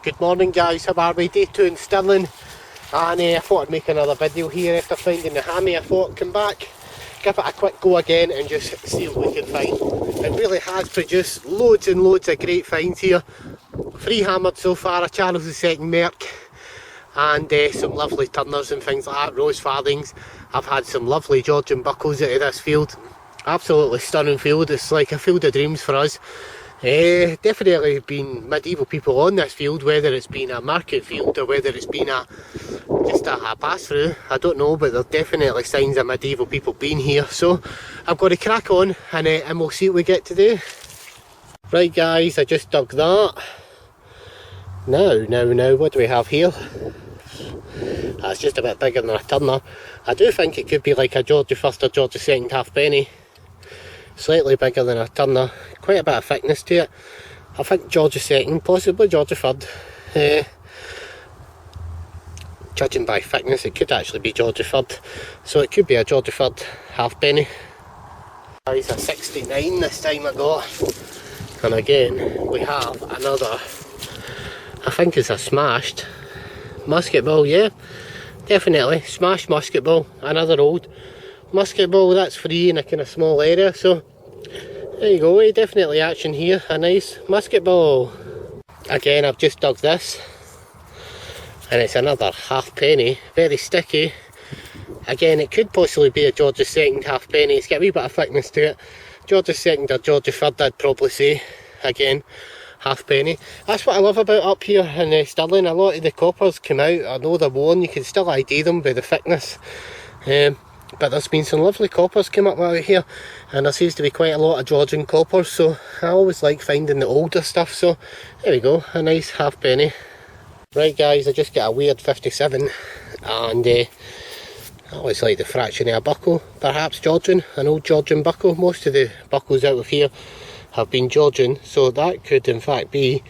Good morning guys, how are we? Day 2 in Stirling, and I thought I'd make another video here after finding the hammy. I thought I'd come back, give it a quick go again and just see what we can find. It really has produced loads and loads of great finds here. 3 hammered so far, a Charles II Merc, and some lovely turners and things like that, rose farthings. I've had some lovely Georgian buckles out of this field. Absolutely stunning field, it's like a field of dreams for us. Definitely been medieval people on this field, whether it's been a market field or whether it's been just a pass through, I don't know, but there's definitely signs of medieval people being here. So I'm going to crack on and we'll see what we get today. Right guys, I just dug that. Now, what do we have here? That's just a bit bigger than a turner. I do think it could be like a George I or George II halfpenny. Slightly bigger than a turner, quite a bit of thickness to it. I think George II, possibly George III. Judging by thickness, it could actually be George III. So it could be a George III halfpenny. Guys, a 69 this time I got. And again, we have another, I think it's a smashed musket ball, yeah. Definitely, smashed musket ball, another old musket ball. That's free in a kind of small area, so there you go, definitely action here, a nice musket ball. Again, I've just dug this and it's another halfpenny, very sticky. Again, it could possibly be a George II halfpenny, it's got a wee bit of thickness to it. George II or George III I'd probably say. Again, halfpenny. That's what I love about up here in Stirling, a lot of the coppers come out, I know they're worn, you can still ID them by the thickness. But there's been some lovely coppers come up out here, and there seems to be quite a lot of Georgian coppers, so I always like finding the older stuff. So there we go, a nice halfpenny. Right guys, I just got a weird 57, and I always like the fraction of a buckle, perhaps Georgian, an old Georgian buckle. Most of the buckles out of here have been Georgian, so that could in fact be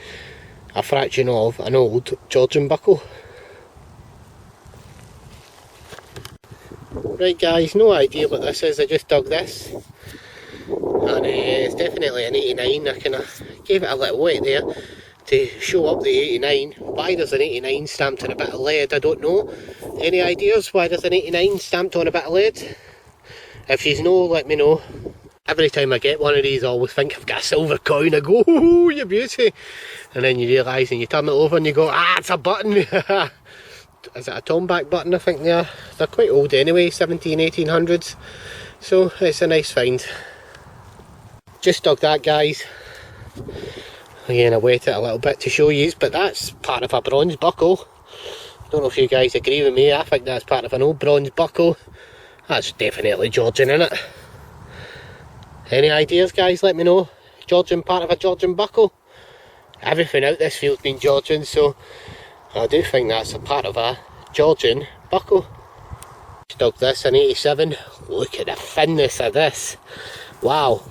a fraction of an old Georgian buckle. Right guys, no idea what this is, I just dug this, and it's definitely an 89. I kind of gave it a little weight there to show up the 89. Why there's an 89 stamped on a bit of lead, I don't know. Any ideas why there's an 89 stamped on a bit of lead? If you know, let me know. Every time I get one of these I always think I've got a silver coin, I go, oh you beauty, and then you realise and you turn it over and you go, ah, it's a button. Is it a tomback button? I think they're quite old anyway, 1800s, so it's a nice find. Just dug that guys. Again, I wet it a little bit to show you, but that's part of a bronze buckle. Don't know if you guys agree with me, I think that's part of an old bronze buckle. That's definitely Georgian in it. Any ideas guys, let me know. Georgian, part of a Georgian buckle. Everything out this field's been Georgian, so I do think that's a part of a Georgian buckle. Dug this in 87. Look at the thinness of this. Wow.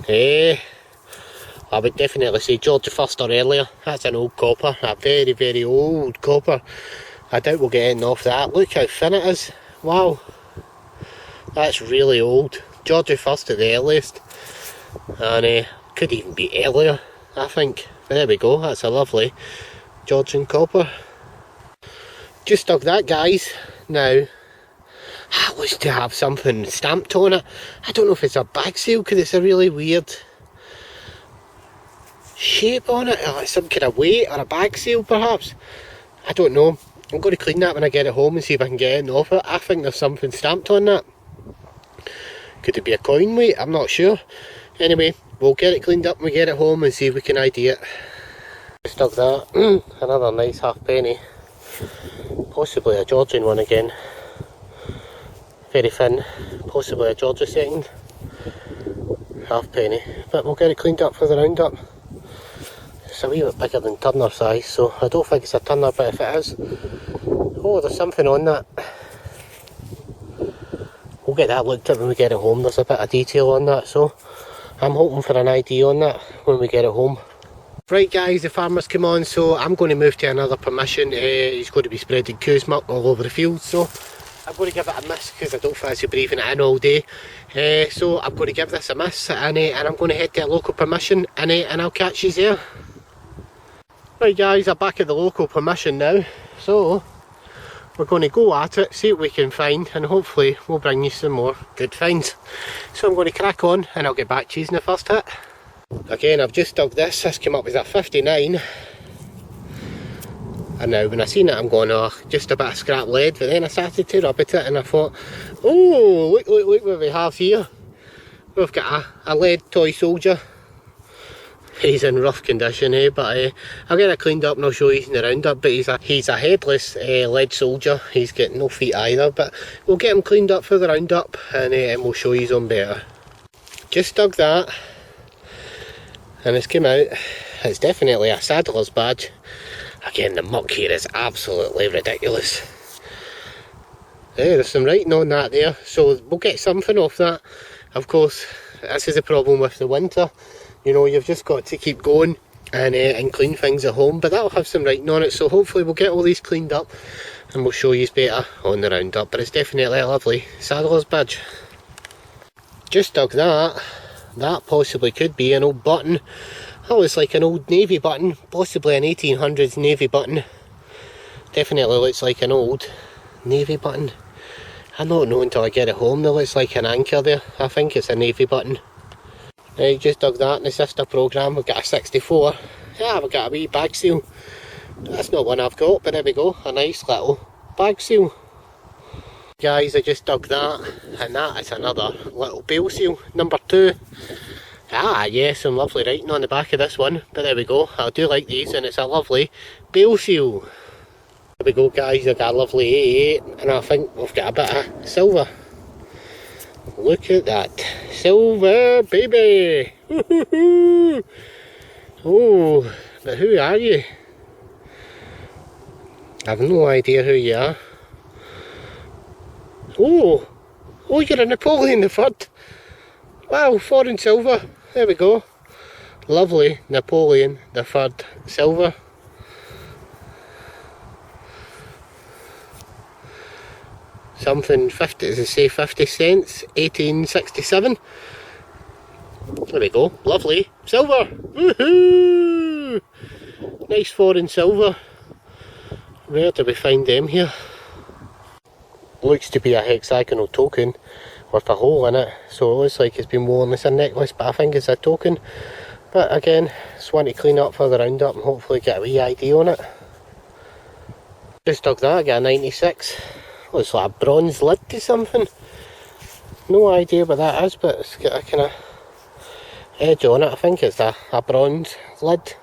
I would definitely say George I or earlier. That's an old copper, a very, very old copper. I doubt we'll get anything off that. Look how thin it is. Wow. That's really old. George I at the earliest. And could even be earlier, I think. There we go, that's a lovely Georgian copper. Just dug that guys. Now, that looks to have something stamped on it. I don't know if it's a bag seal because it's a really weird shape on it, or some kind of weight, or a bag seal perhaps. I don't know. I'm going to clean that when I get it home and see if I can get anything off it. I think there's something stamped on that. Could it be a coin weight? I'm not sure. Anyway, we'll get it cleaned up when we get it home and see if we can ID it. Just dug that. Another nice halfpenny. Possibly a Georgian one again. Very thin. Possibly a George II halfpenny. But we'll get it cleaned up for the roundup. It's a wee bit bigger than turner size, so I don't think it's a turner, but if it is, oh, there's something on that. We'll get that looked at when we get it home. There's a bit of detail on that, so I'm hoping for an ID on that when we get it home. Right guys, the farmer's come on, so I'm going to move to another permission. He's going to be spreading coos muck all over the field, so I'm going to give it a miss because I don't fancy breathing it in all day. So I'm going to give this a miss, and I'm going to head to a local permission, and I'll catch you there. Right guys, I'm back at the local permission now, so we're going to go at it, see what we can find, and hopefully we'll bring you some more good finds. So I'm going to crack on and I'll get back to you in the first hit. Again, I've just dug this came up as a 59. And now when I seen it I'm going, oh, just a bit of scrap lead, but then I started to rub at it and I thought, oh, look what we have here. We've got a lead toy soldier. He's in rough condition, but I'll get it cleaned up and I'll show you in the roundup. But he's a headless lead soldier. He's got no feet either, but we'll get him cleaned up for the roundup and we'll show you him better. Just dug that and it's come out. It's definitely a saddler's badge. Again, the muck here is absolutely ridiculous. There's some writing on that there, so we'll get something off that. Of course, this is the problem with the winter. You know, you've just got to keep going and clean things at home, but that'll have some writing on it, so hopefully we'll get all these cleaned up and we'll show you better on the roundup. But it's definitely a lovely saddler's badge. Just dug that. That possibly could be an old button. That was like an old navy button, possibly an 1800s navy button. Definitely looks like an old navy button. I don't know until I get it home. There looks like an anchor there. I think it's a navy button. Right, just dug that in the sifter program. We've got a 64. Yeah, we've got a wee bag seal. That's not one I've got, but there we go. A nice little bag seal. Guys, I just dug that, and that is another little bale seal, number 2. Ah, yeah, some lovely writing on the back of this one, but there we go. I do like these, and it's a lovely bale seal. There we go, guys. I've got a lovely 88, and I think we've got a bit of silver. Look at that. Silver, baby! Woohoo! Oh, but who are you? I have no idea who you are. Oh! Oh, you're a Napoleon the Third. Wow, foreign silver. There we go. Lovely Napoleon the Third silver. Something 50, does it say 50 cents? 1867. There we go. Lovely silver. Woohoo! Nice foreign silver. Where do we find them here? Looks to be a hexagonal token with a hole in it, so it looks like it's been worn as a necklace, but I think it's a token. But again, just want to clean up for the roundup and hopefully get a wee ID on it. Just dug that, I got a 96. Looks like a bronze lid to something. No idea what that is, but it's got a kind of edge on it. I think it's a bronze lid,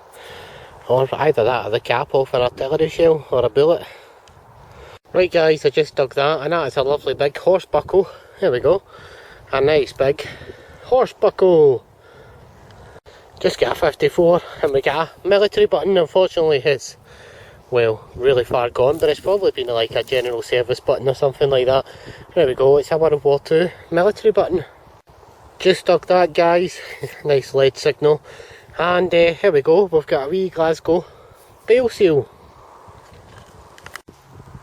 or either that or the cap off an artillery shell or a bullet. Right guys, I just dug that, and that is a lovely big horse buckle. There we go. A nice big horse buckle. Just got a 54, and we got a military button. Unfortunately it's, well, really far gone, but it's probably been like a general service button or something like that. There we go, it's a World War II military button. Just dug that, guys. Nice lead signal. And here we go, we've got a wee Glasgow bale seal.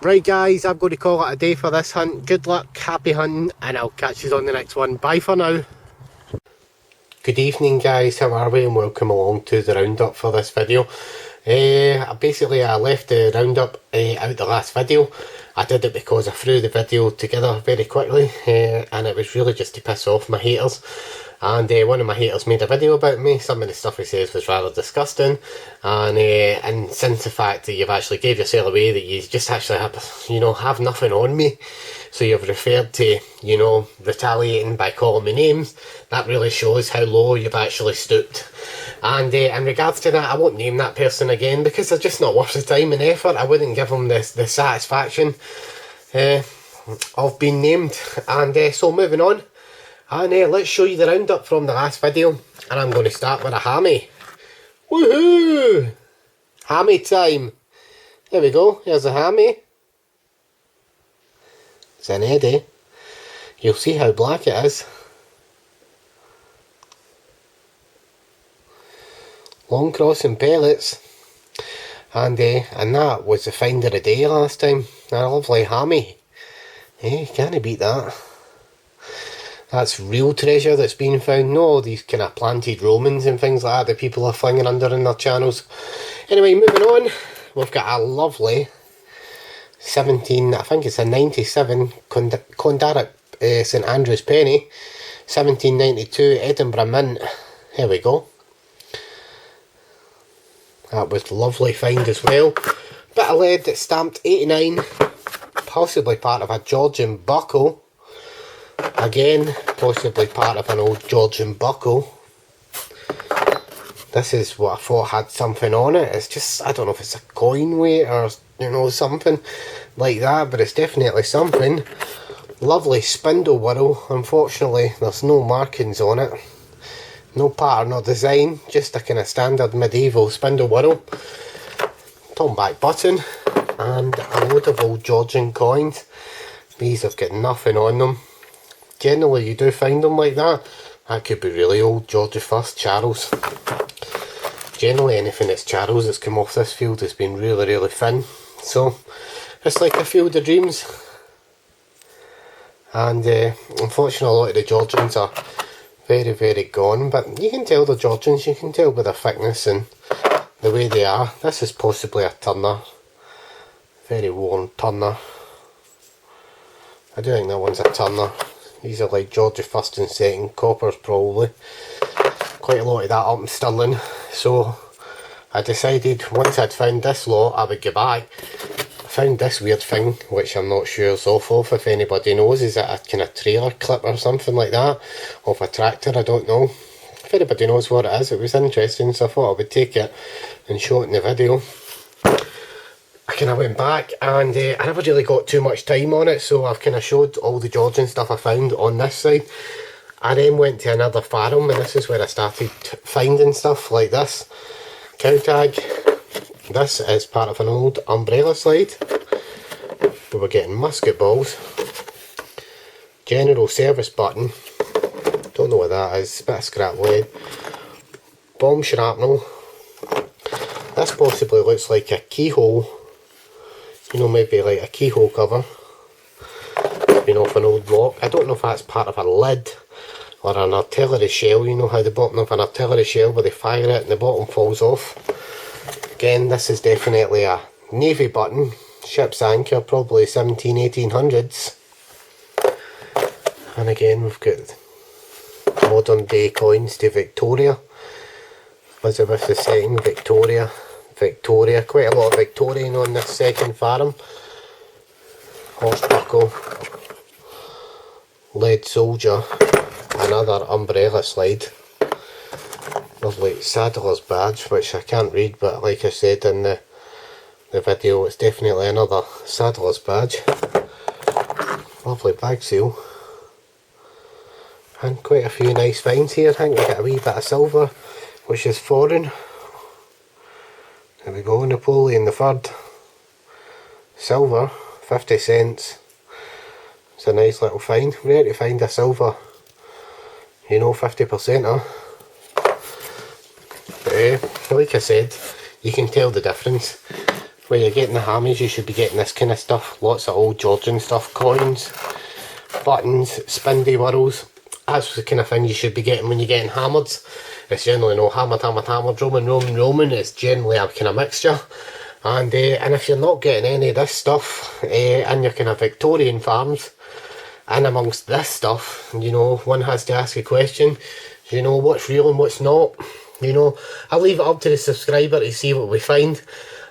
Right guys, I'm going to call it a day for this hunt. Good luck, happy hunting, and I'll catch you on the next one. Bye for now. Good evening guys, how are we, and welcome along to the roundup for this video. Basically I left the roundup out the last video. I did it because I threw the video together very quickly, and it was really just to piss off my haters. And one of my haters made a video about me. Some of the stuff he says was rather disgusting, and since the fact that you've actually gave yourself away, that you just actually have, you know, have nothing on me, so you've referred to, you know, retaliating by calling me names, that really shows how low you've actually stooped. And in regards to that, I won't name that person again because they're just not worth the time and effort. I wouldn't give them the satisfaction of being named. And so moving on. And let's show you the roundup from the last video. And I'm going to start with a hammy. Woohoo! Hammy time. There we go. Here's a hammy. It's an eddy. You'll see how black it is. Long crossing pellets. And that was the find of the day last time. A lovely hammy. Can't beat that. That's real treasure that's been found, no these kind of planted Romans and things like that that people are flinging under in their channels. Anyway, moving on, we've got a lovely 17, I think it's a 97 Clondalkin St Andrew's penny, 1792 Edinburgh Mint. Here we go. That was lovely find as well. Bit of lead that's stamped 89, possibly part of a Georgian buckle. Again, possibly part of an old Georgian buckle. This is what I thought had something on it. It's just, I don't know if it's a coin weight or, you know, something like that, but it's definitely something. Lovely spindle whorl. Unfortunately, there's no markings on it. No pattern or design, just a kind of standard medieval spindle whorl. Turn back button, and a load of old Georgian coins. These have got nothing on them. Generally you do find them like that. That could be really old, George I, Charles. Generally anything that's Charles that's come off this field has been really, really thin. So it's like a field of dreams. And unfortunately a lot of the Georgians are very, very gone. But you can tell the Georgians, you can tell by the thickness and the way they are. This is possibly a turner. Very worn turner. I do think that one's a turner. These are like George I and II coppers probably. Quite a lot of that up in Stirling. So I decided once I'd found this lot I would go back. I found this weird thing which I'm not sure is off of. If anybody knows, is it a kind of trailer clip or something like that? Off a tractor, I don't know. If anybody knows what it is, it was interesting, so I thought I would take it and show it in the video. I kind of went back and I never really got too much time on it, so I've kind of showed all the Georgian stuff I found on this side. I then went to another farm, and this is where I started finding stuff like this. Cow tag. This is part of an old umbrella slide. We were getting musket balls. General service button. Don't know what that is. Bit of scrap lead. Bomb shrapnel. This possibly looks like a keyhole. You know, maybe like a keyhole cover. It's been off an old block. I don't know if that's part of a lid or an artillery shell. You know how the bottom of an artillery shell where they fire it and the bottom falls off. Again, this is definitely a navy button. Ship's anchor, probably 1800s. And again, we've got modern day coins to Victoria. Elizabeth II, Victoria. Victoria, quite a lot of Victorian on this second farm. Horse buckle, lead soldier, another umbrella slide. Lovely saddler's badge, which I can't read, but like I said in the video, it's definitely another saddler's badge. Lovely bag seal. And quite a few nice finds here. I think we got a wee bit of silver, which is foreign. There we go, Napoleon III. Silver, 50 cents. It's a nice little find. Rare to find a silver, you know, 50%er. But like I said, you can tell the difference. Where you're getting the hammies, you should be getting this kind of stuff. Lots of old Georgian stuff, coins, buttons, spindle whorls. That's the kind of thing you should be getting when you're getting hammered. It's generally no hammered, Roman. It's generally a kind of mixture. And if you're not getting any of this stuff in your kind of Victorian farms, and amongst this stuff, you know, one has to ask a question, you know, what's real and what's not. You know, I'll leave it up to the subscriber to see what we find.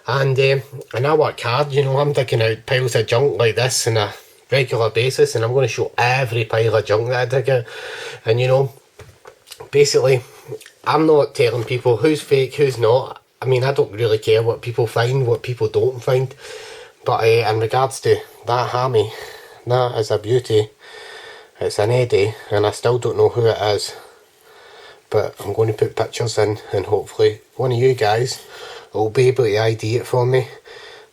And I work hard, you know, I'm digging out piles of junk like this on a regular basis, and I'm going to show every pile of junk that I dig out. And you know, basically, I'm not telling people who's fake, who's not. I mean, I don't really care what people find, what people don't find. But in regards to that hammy, that is a beauty. It's an eddy, and I still don't know who it is. But I'm going to put pictures in, and hopefully one of you guys will be able to ID it for me.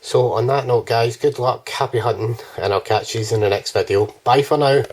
So on that note guys, good luck, happy hunting, and I'll catch you in the next video. Bye for now.